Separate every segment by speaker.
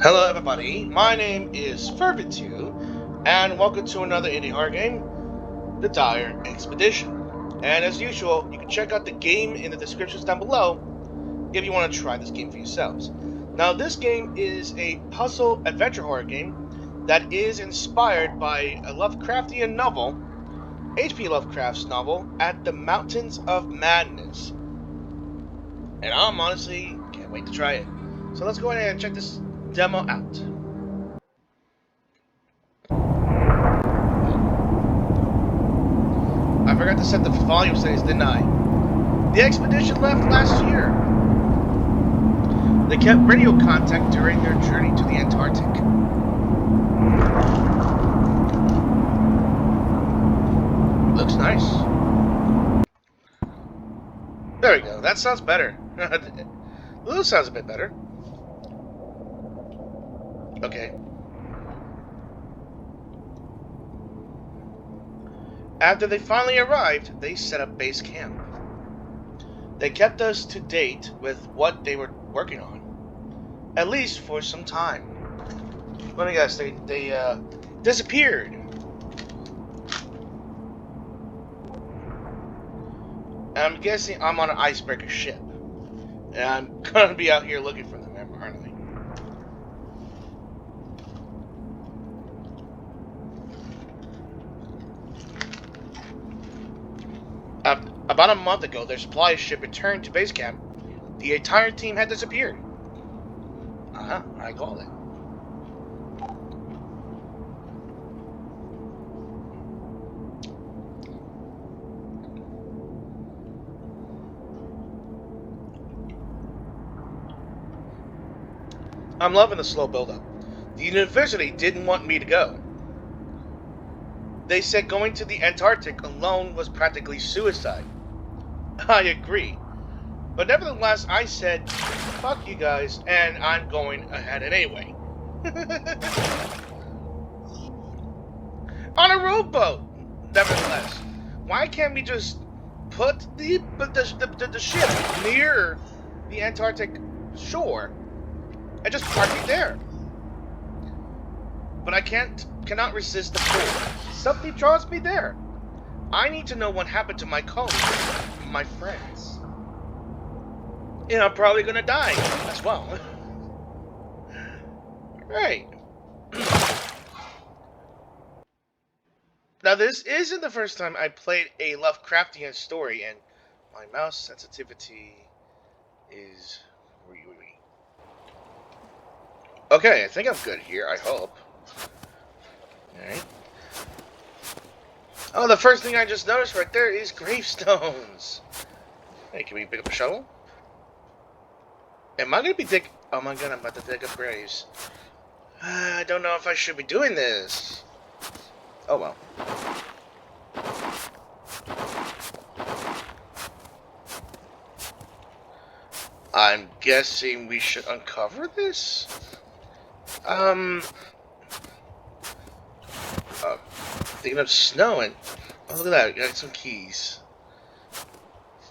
Speaker 1: Hello everybody, my name is Fervitu, and welcome to another indie horror game, the Dyer Expedition. And as usual, you can check out the game in the descriptions down below if you want to try this game for yourselves. Now, this game is a puzzle adventure horror game that is inspired by a Lovecraftian novel, H.P. Lovecraft's novel, At the Mountains of Madness. And I'm honestly can't wait to try it. So let's go ahead and check this demo out. I forgot to set the volume settings, didn't I? The expedition left last year. They kept radio contact during their journey to the Antarctic. Looks nice. There we go. That sounds better. This sounds a bit better. Okay. After they finally arrived, they set up base camp. They kept us to date with what they were working on, at least for some time. Let me guess, they disappeared. And I'm guessing I'm on an icebreaker ship, and I'm gonna be out here looking for them, aren't I? About a month ago, their supply ship returned to base camp. The entire team had disappeared. I called it. I'm loving the slow build-up. The university didn't want me to go. They said going to the Antarctic alone was practically suicide. I agree. But nevertheless, I said, fuck you guys, and I'm going ahead anyway. On a rowboat, nevertheless. Why can't we just put the ship near the Antarctic shore and just park it there? But I cannot resist the pull. Something draws me there. I need to know what happened to my colleagues, my friends. And I'm probably gonna die as well. Right. Now, this isn't the first time I played a Lovecraftian story, and my mouse sensitivity is... Okay, I think I'm good here, I hope. Alright. Oh, the first thing I just noticed right there is gravestones. Hey, can we pick up a shovel? Am I gonna be oh my god, I'm about to dig up graves. I don't know if I should be doing this. Oh well. I'm guessing we should uncover this? Thinking of snowing. Oh, look at that. Got some keys.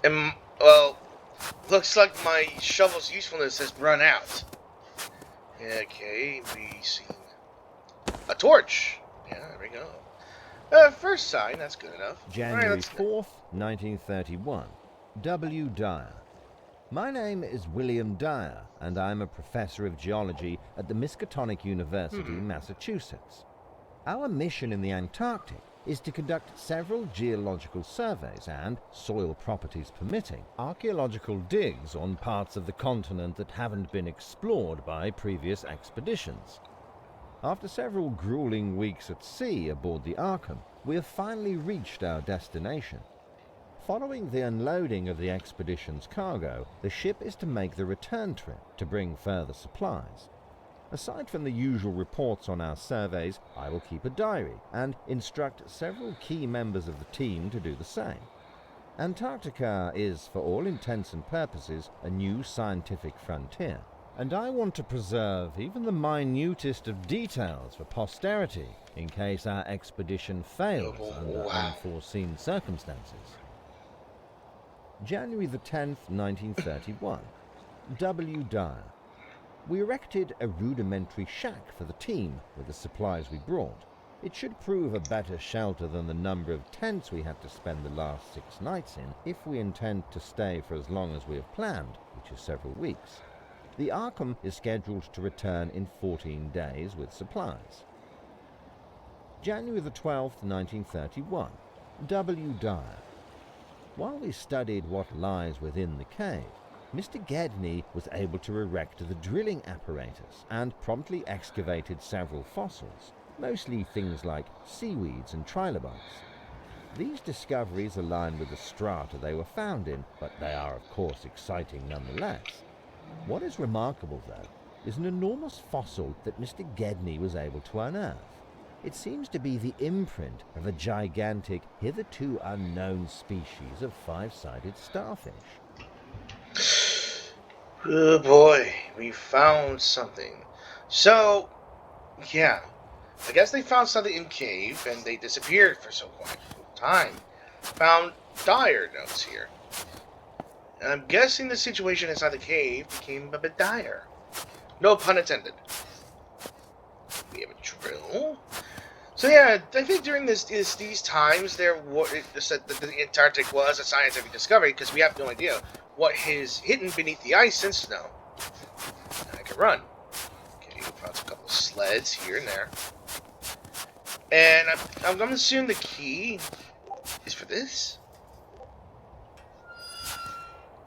Speaker 1: And, well, looks like my shovel's usefulness has run out. Okay, we see a torch. Yeah, there we go. First sign, that's good enough.
Speaker 2: January 4th, 1931. W. Dyer. My name is William Dyer, and I'm a professor of geology at the Miskatonic University, Massachusetts. Our mission in the Antarctic is to conduct several geological surveys and, soil properties permitting, archaeological digs on parts of the continent that haven't been explored by previous expeditions. After several grueling weeks at sea aboard the Arkham, we have finally reached our destination. Following the unloading of the expedition's cargo, the ship is to make the return trip to bring further supplies. Aside from the usual reports on our surveys, I will keep a diary and instruct several key members of the team to do the same. Antarctica is, for all intents and purposes, a new scientific frontier. And I want to preserve even the minutest of details for posterity in case our expedition fails under unforeseen circumstances. January the 10th, 1931. W. Dyer. We erected a rudimentary shack for the team with the supplies we brought. It should prove a better shelter than the number of tents we had to spend the last 6 nights in if we intend to stay for as long as we have planned, which is several weeks. The Arkham is scheduled to return in 14 days with supplies. January the 12th, 1931. W. Dyer. While we studied what lies within the cave, Mr. Gedney was able to erect the drilling apparatus and promptly excavated several fossils, mostly things like seaweeds and trilobites. These discoveries align with the strata they were found in, but they are of course exciting nonetheless. What is remarkable, though, is an enormous fossil that Mr. Gedney was able to unearth. It seems to be the imprint of a gigantic, hitherto unknown species of 5-sided starfish.
Speaker 1: Oh boy, we found something. So, yeah, I guess they found something in cave and they disappeared for so quite a time. Found dire notes here. And I'm guessing the situation inside the cave became a bit dire. No pun intended. We have a drill. So yeah, I think during these times there said that the Antarctic was a scientific discovery because we have no idea what is hidden beneath the ice and snow. I can run. Okay, found a couple of sleds here and there. And I'm going to assume the key is for this.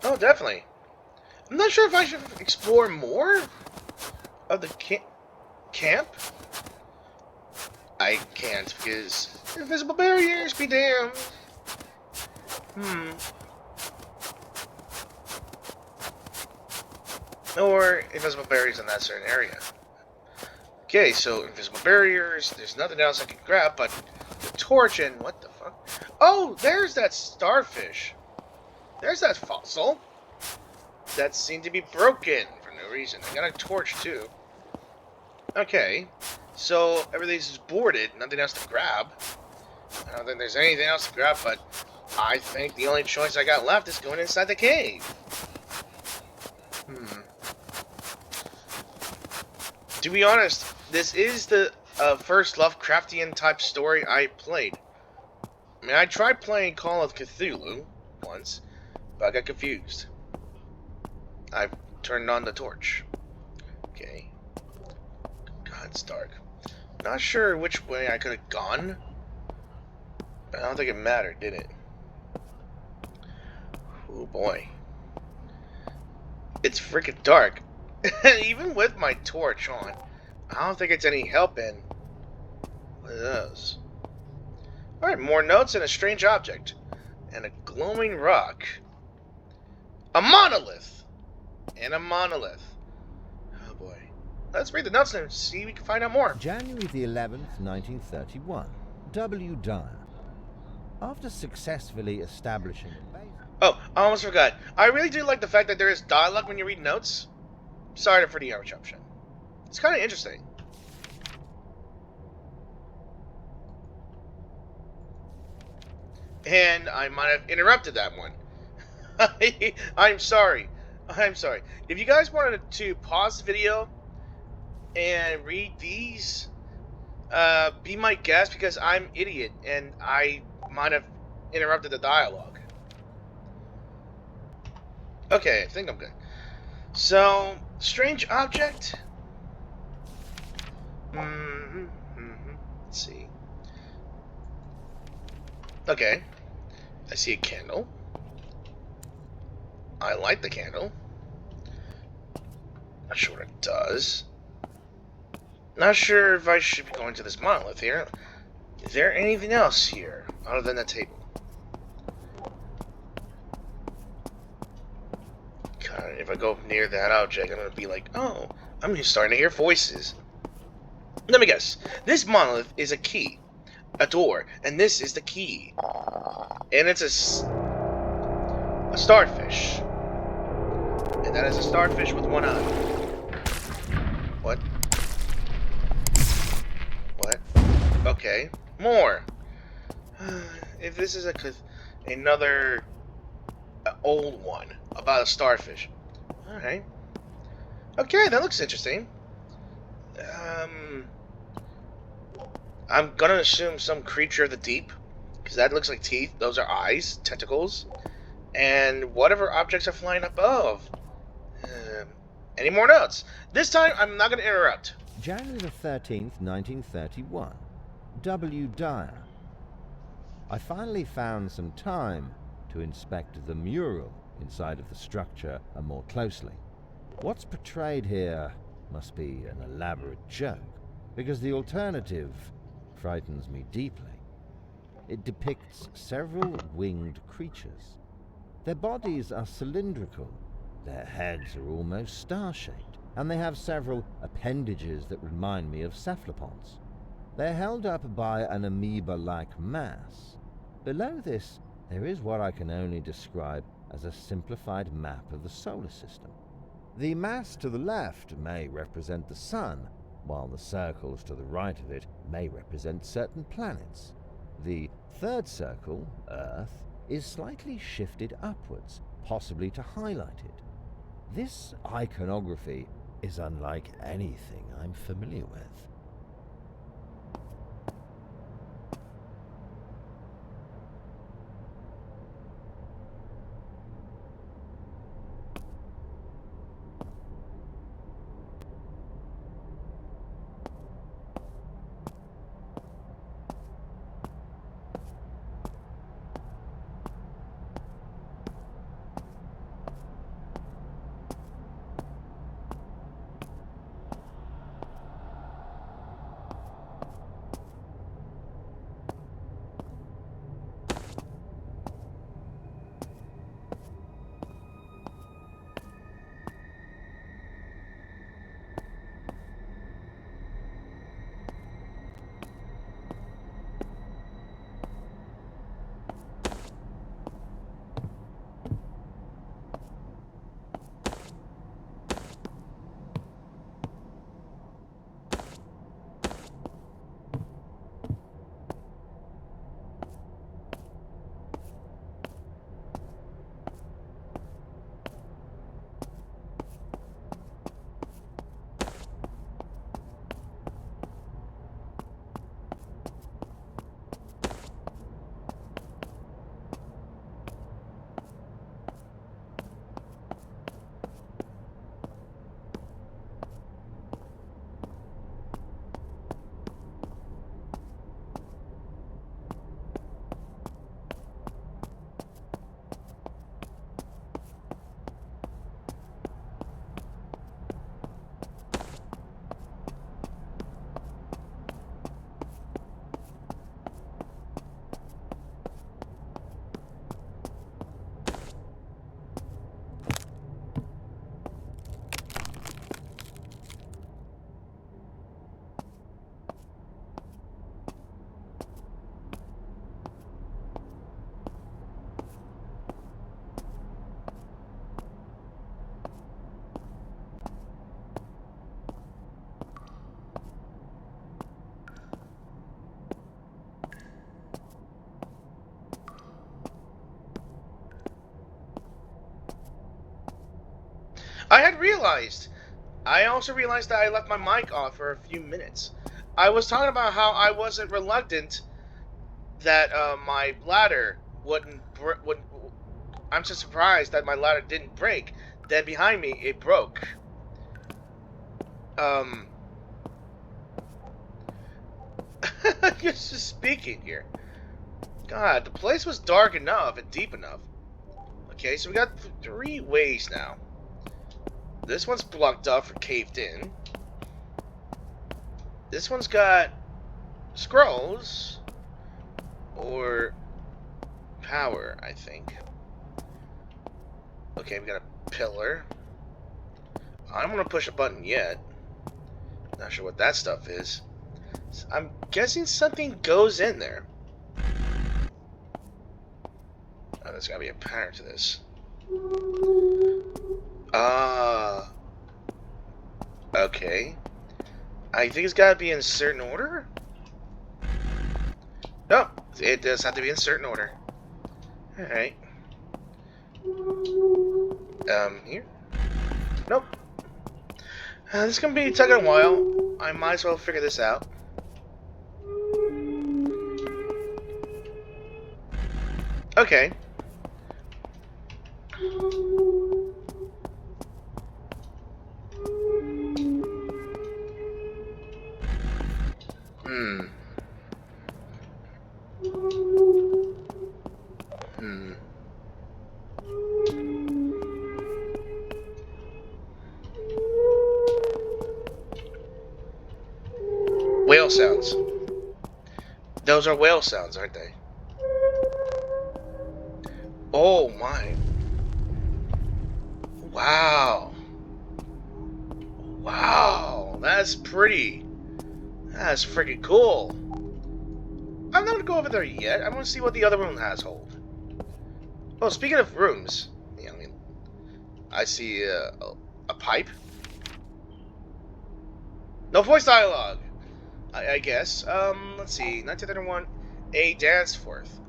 Speaker 1: Oh, definitely. I'm not sure if I should explore more of the camp. I can't because invisible barriers be damned. Or invisible barriers in that certain area. Okay, so invisible barriers. There's nothing else I can grab but the torch and what the fuck? Oh, there's that starfish. There's that fossil. That seemed to be broken for no reason. I got a torch too. Okay, so everything's boarded. Nothing else to grab. I don't think there's anything else to grab, but I think the only choice I got left is going inside the cave. To be honest, this is the first Lovecraftian type story I played. I mean, I tried playing Call of Cthulhu once, but I got confused. I turned on the torch. Okay. God, it's dark. Not sure which way I could have gone, but I don't think it mattered, did it? Oh boy. It's freaking dark. Even with my torch on, I don't think it's any help in with those. Alright, more notes and a strange object. And a glowing rock. A monolith! And a monolith. Oh boy. Let's read the notes and see if we can find out more.
Speaker 2: January the 11th, 1931. W. Dyer. After successfully establishing...
Speaker 1: Oh, I almost forgot. I really do like the fact that there is dialogue when you read notes. Sorry for the interruption. It's kind of interesting. And I might have interrupted that one. I'm sorry. I'm sorry. If you guys wanted to pause the video and read these, be my guest because I'm idiot and I might have interrupted the dialogue. Okay, I think I'm good. So, strange object. Let's see. Okay. I see a candle. I light the candle. Not sure what it does. Not sure if I should be going to this monolith here. Is there anything else here other than the table? God, if I go near that object, I'm gonna be like, oh, I'm just starting to hear voices. Let me guess. This monolith is a key, a door, and this is the key. And it's a starfish. And that is a starfish with one eye. Okay, more. If this is another old one about a starfish. Alright. Okay, that looks interesting. I'm gonna assume some creature of the deep, because that looks like teeth. Those are eyes, tentacles, and whatever objects are flying above. Um, any more notes? This time, I'm not gonna interrupt.
Speaker 2: January the 13th, 1931. W. Dyer. I finally found some time to inspect the mural inside of the structure more closely. What's portrayed here must be an elaborate joke, because the alternative frightens me deeply. It depicts several winged creatures. Their bodies are cylindrical, their heads are almost star-shaped, and they have several appendages that remind me of cephalopods. They're held up by an amoeba-like mass. Below this, there is what I can only describe as a simplified map of the solar system. The mass to the left may represent the Sun, while the circles to the right of it may represent certain planets. The third circle, Earth, is slightly shifted upwards, possibly to highlight it. This iconography is unlike anything I'm familiar with.
Speaker 1: I also realized that I left my mic off for a few minutes. I was talking about how I wasn't reluctant that my ladder wouldn't. I'm so surprised that my ladder didn't break. Then behind me, it broke. Just speaking here. God, the place was dark enough and deep enough. Okay, so we got three ways now. This one's blocked off or caved in. This one's got scrolls or power, I think. Okay, we got a pillar. I don't want to push a button yet. Not sure what that stuff is. I'm guessing something goes in there. Oh, there's gotta be a pattern to this. Okay. I think it's gotta be in a certain order? It does have to be in certain order. Alright. Here? Nope. This is gonna be taking a while. I might as well figure this out. Okay. Whale sounds. Those are whale sounds, aren't they? Oh my. Wow. Wow. That's pretty. That's freaking cool. I'm not gonna go over there yet. I want to see what the other room has hold. Oh, speaking of rooms, yeah, I mean, I see a pipe. No voice dialogue. I guess. Let's see. 1931. A Danforth.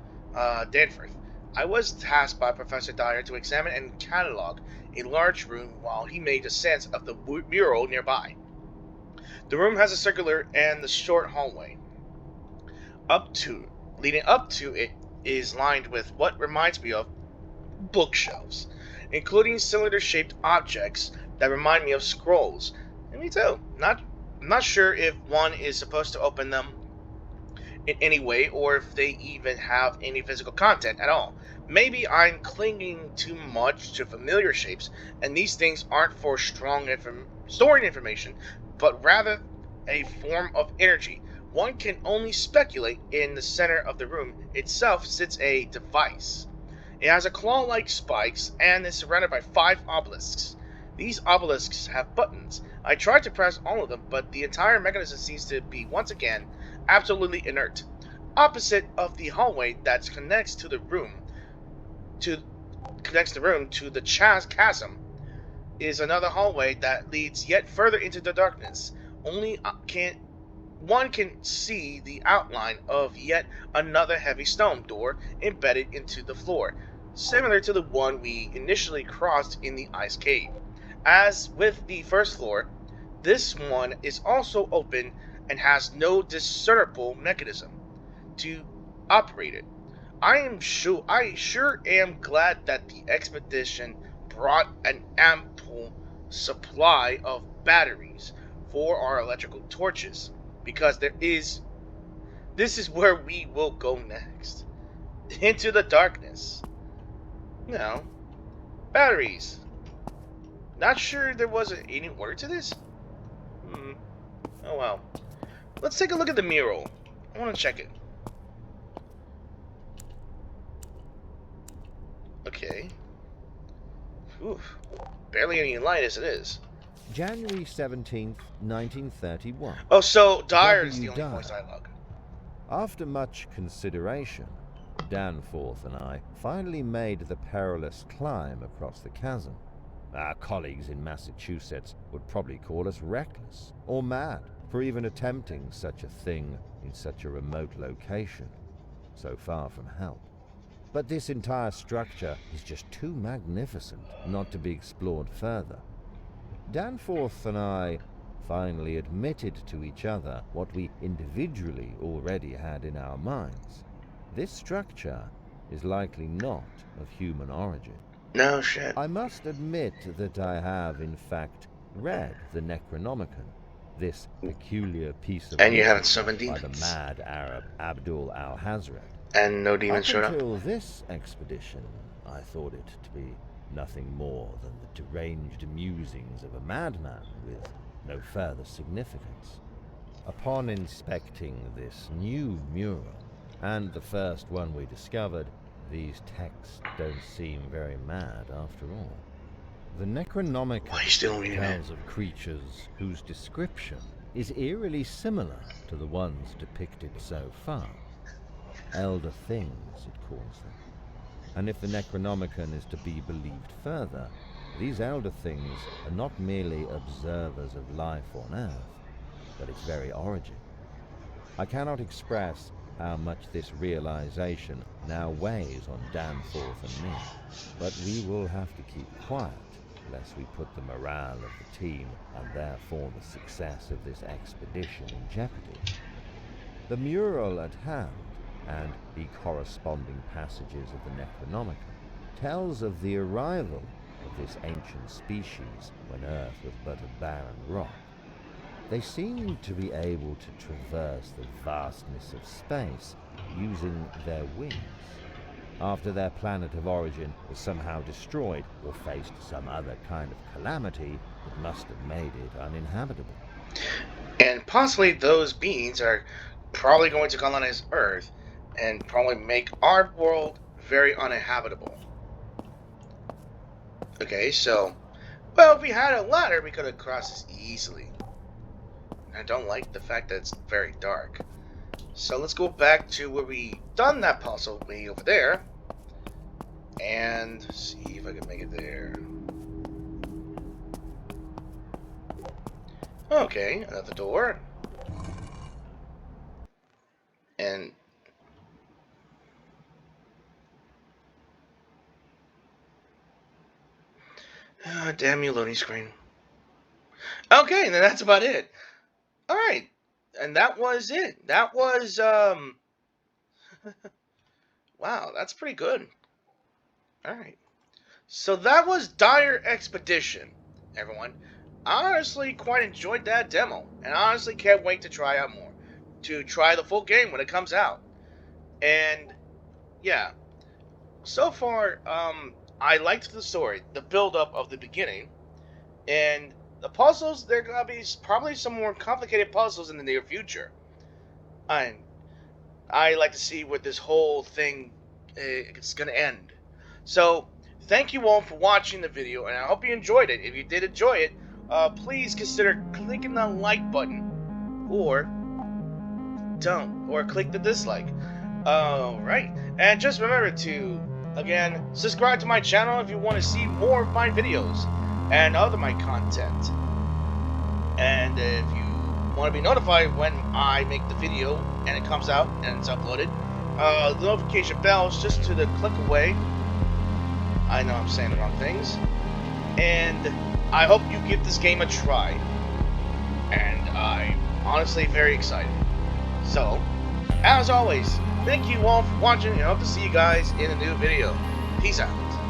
Speaker 1: Danforth. I was tasked by Professor Dyer to examine and catalog a large room while he made a sense of the mural nearby. The room has a circular and the short hallway. Leading up to it is lined with what reminds me of bookshelves, including cylinder-shaped objects that remind me of scrolls. And me too. I'm not sure if one is supposed to open them in any way or if they even have any physical content at all. Maybe I'm clinging too much to familiar shapes and these things aren't for storing information, but rather a form of energy. One can only speculate. In the center of the room itself sits a device. It has a claw-like spikes and is surrounded by 5 obelisks. These obelisks have buttons. I tried to press all of them, but the entire mechanism seems to be, once again, absolutely inert. Opposite of the hallway that connects the room to the chasm is another hallway that leads yet further into the darkness. One can see the outline of yet another heavy stone door embedded into the floor, similar to the one we initially crossed in the ice cave. As with the first floor, this one is also open and has no discernible mechanism to operate it. I sure am glad that the expedition brought an ample supply of batteries for our electrical torches, because this is where we will go next. Into the darkness. No. Batteries. Not sure there was any word to this? Oh well. Let's take a look at the mural. I want to check it. Okay. Oof. Barely any light as it is.
Speaker 2: January 17th, 1931.
Speaker 1: Oh, so Dyer is the only
Speaker 2: Dyer.
Speaker 1: voice dialogue.
Speaker 2: After much consideration, Danforth and I finally made the perilous climb across the chasm. Our colleagues in Massachusetts would probably call us reckless or mad for even attempting such a thing in such a remote location, so far from help. But this entire structure is just too magnificent not to be explored further. Danforth and I finally admitted to each other what we individually already had in our minds. This structure is likely not of human origin.
Speaker 1: No shit.
Speaker 2: I must admit that I have, in fact, read the Necronomicon, this peculiar piece of
Speaker 1: And you
Speaker 2: literature
Speaker 1: haven't summoned
Speaker 2: by the
Speaker 1: demons.
Speaker 2: mad Arab Abdul al-Hazred.
Speaker 1: And no demons showed
Speaker 2: Up
Speaker 1: up.
Speaker 2: until this expedition, I thought it to be nothing more than the deranged musings of a madman with no further significance. Upon inspecting this new mural, and the first one we discovered, these texts don't seem very mad after all. The Necronomicon
Speaker 1: Why are you still reading it?
Speaker 2: tells of creatures whose description is eerily similar to the ones depicted so far. Elder things, it calls them. And if the Necronomicon is to be believed further, these elder things are not merely observers of life on Earth, but its very origin. I cannot express how much this realization now weighs on Danforth and me. But we will have to keep quiet, lest we put the morale of the team and therefore the success of this expedition in jeopardy. The mural at hand, and the corresponding passages of the Necronomicon, tells of the arrival of this ancient species when Earth was but a barren rock. They seemed to be able to traverse the vastness of space using their wings. After their planet of origin was somehow destroyed or faced some other kind of calamity that must have made it uninhabitable.
Speaker 1: And possibly those beings are probably going to colonize Earth and probably make our world very uninhabitable. Okay, so, well, if we had a ladder, we could have crossed this easily. I don't like the fact that it's very dark. So let's go back to where we done that puzzle way over there. And see if I can make it there. Okay, another door. And damn you, loading screen. Okay, then that's about it. Alright. And that was it. That was wow, that's pretty good. Alright. So that was Dyer Expedition, everyone. I honestly quite enjoyed that demo, and I honestly can't wait to try out more. To try the full game when it comes out. And yeah. So far, I liked the story, the build-up of the beginning, and the puzzles, they're gonna be probably some more complicated puzzles in the near future. I like to see what this whole thing is gonna end. So, thank you all for watching the video, and I hope you enjoyed it. If you did enjoy it, please consider clicking the like button, or don't, or click the dislike. Alright, and just remember to, again, subscribe to my channel if you want to see more of my videos and other my content. And if you want to be notified when I make the video and it comes out and it's uploaded, the notification bell is just to the click away. I know I'm saying the wrong things. And I hope you give this game a try. And I'm honestly very excited. So, as always, thank you all for watching, and I hope to see you guys in a new video. Peace out.